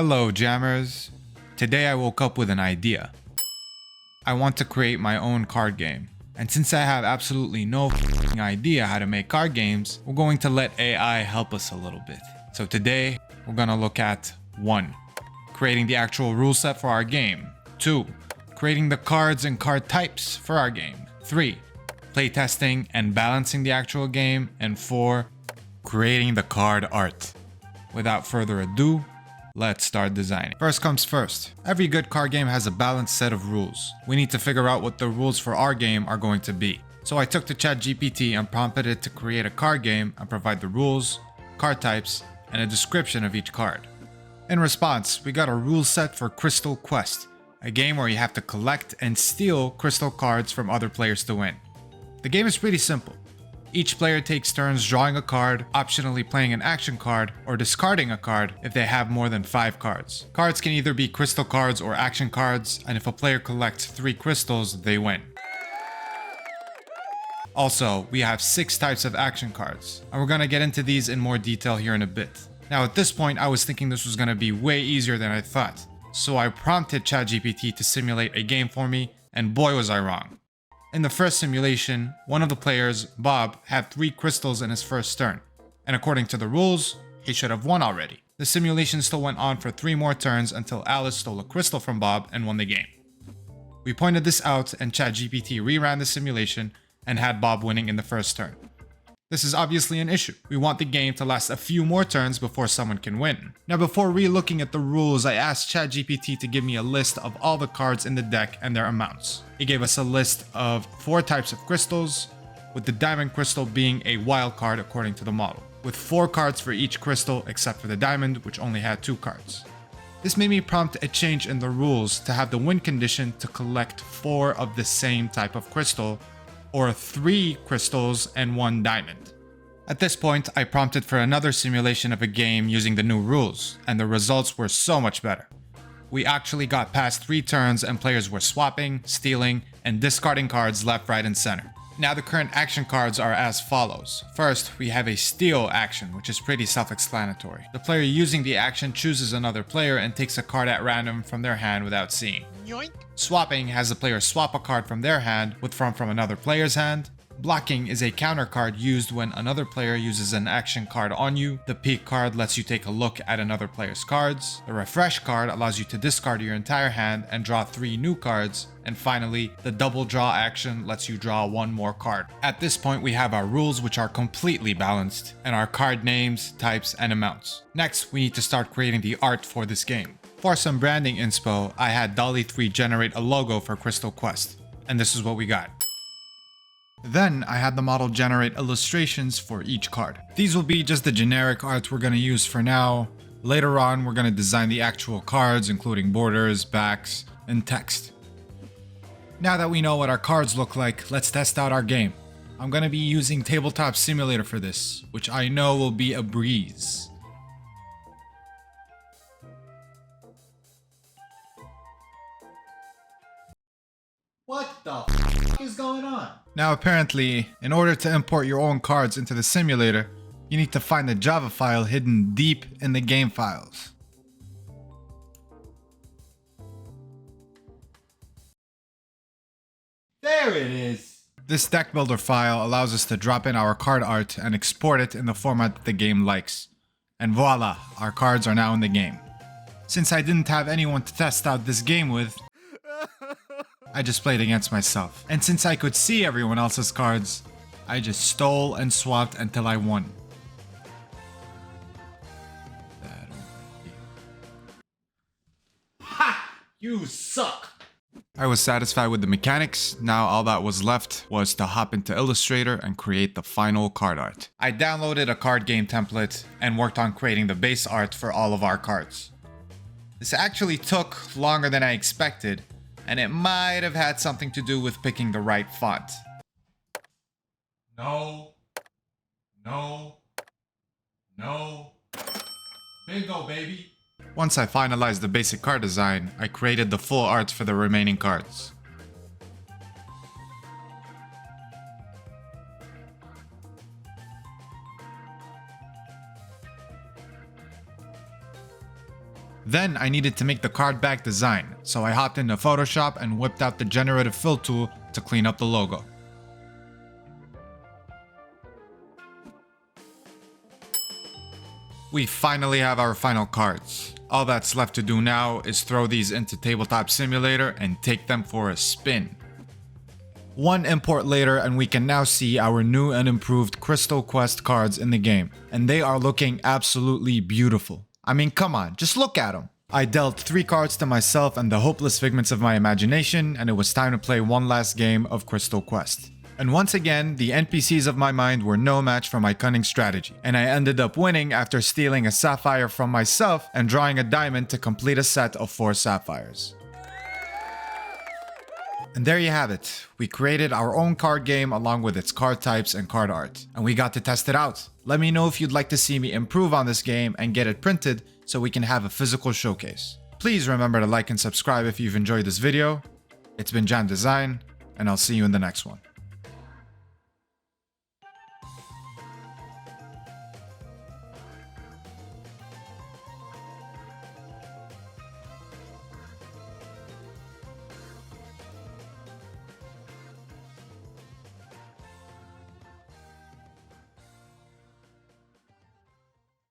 Hello, Jammers. Today I woke up with an idea. I want to create my own card game. And since I have absolutely no idea how to make card games, we're going to let AI help us a little bit. So today, we're gonna look at 1. Creating the actual rule set for our game. 2. Creating the cards and card types for our game. 3. Playtesting and balancing the actual game. And 4. Creating the card art. Without further ado, let's start designing. First comes first. Every good card game has a balanced set of rules. We need to figure out what the rules for our game are going to be. So I took to ChatGPT and prompted it to create a card game and provide the rules, card types, and a description of each card. In response, we got a rule set for Crystal Quest, a game where you have to collect and steal crystal cards from other players to win. The game is pretty simple. Each player takes turns drawing a card, optionally playing an action card, or discarding a card if they have more than 5 cards. Cards can either be crystal cards or action cards, and if a player collects 3 crystals, they win. Also, we have 6 types of action cards, and we're gonna get into these in more detail here in a bit. Now at this point, I was thinking this was gonna be way easier than I thought, so I prompted ChatGPT to simulate a game for me, and boy was I wrong. In the first simulation, one of the players, Bob, had 3 crystals in his first turn, and according to the rules, he should have won already. The simulation still went on for 3 more turns until Alice stole a crystal from Bob and won the game. We pointed this out and ChatGPT reran the simulation and had Bob winning in the first turn. This is obviously an issue. We want the game to last a few more turns before someone can win. Now before re-looking at the rules, I asked ChatGPT to give me a list of all the cards in the deck and their amounts. He gave us a list of 4 types of crystals, with the diamond crystal being a wild card according to the model, with 4 cards for each crystal except for the diamond, which only had 2 cards. This made me prompt a change in the rules to have the win condition to collect 4 of the same type of crystal, or 3 crystals and 1 diamond. At this point, I prompted for another simulation of a game using the new rules, and the results were so much better. We actually got past 3 turns and players were swapping, stealing, and discarding cards left, right, and center. Now the current action cards are as follows. First, we have a steal action, which is pretty self-explanatory. The player using the action chooses another player and takes a card at random from their hand without seeing. Yoink. Swapping has the player swap a card from their hand with from another player's hand. Blocking is a counter card used when another player uses an action card on you. The peek card lets you take a look at another player's cards. The refresh card allows you to discard your entire hand and draw 3 new cards. And finally, the double draw action lets you draw 1 more card. At this point, we have our rules which are completely balanced, and our card names, types, and amounts. Next, we need to start creating the art for this game. For some branding inspo, I had Dalle-3 generate a logo for Crystal Quest, and this is what we got. Then I had the model generate illustrations for each card. These will be just the generic art we're going to use for now. Later on, we're going to design the actual cards, including borders, backs, and text. Now that we know what our cards look like, let's test out our game. I'm going to be using Tabletop Simulator for this, which I know will be a breeze. What the f is going on? Now apparently, in order to import your own cards into the simulator, you need to find the Java file hidden deep in the game files. There it is! This deck builder file allows us to drop in our card art and export it in the format that the game likes. And voila, our cards are now in the game. Since I didn't have anyone to test out this game with, I just played against myself. And since I could see everyone else's cards, I just stole and swapped until I won. Ha! You suck! I was satisfied with the mechanics. Now all that was left was to hop into Illustrator and create the final card art. I downloaded a card game template and worked on creating the base art for all of our cards. This actually took longer than I expected, and it might have had something to do with picking the right font. No. Bingo, baby. Once I finalized the basic card design, I created the full art for the remaining cards. Then I needed to make the card back design, so I hopped into Photoshop and whipped out the Generative fill tool to clean up the logo. We finally have our final cards. All that's left to do now is throw these into Tabletop Simulator and take them for a spin. One import later and we can now see our new and improved Crystal Quest cards in the game, and they are looking absolutely beautiful. I mean, come on, just look at them. I dealt 3 cards to myself and the hopeless figments of my imagination, and it was time to play one last game of Crystal Quest. And once again, the NPCs of my mind were no match for my cunning strategy, and I ended up winning after stealing a sapphire from myself and drawing a diamond to complete a set of 4 sapphires. And there you have it. We created our own card game along with its card types and card art, and we got to test it out. Let me know if you'd like to see me improve on this game and get it printed so we can have a physical showcase. Please remember to like and subscribe if you've enjoyed this video. It's been Jan Design, and I'll see you in the next one.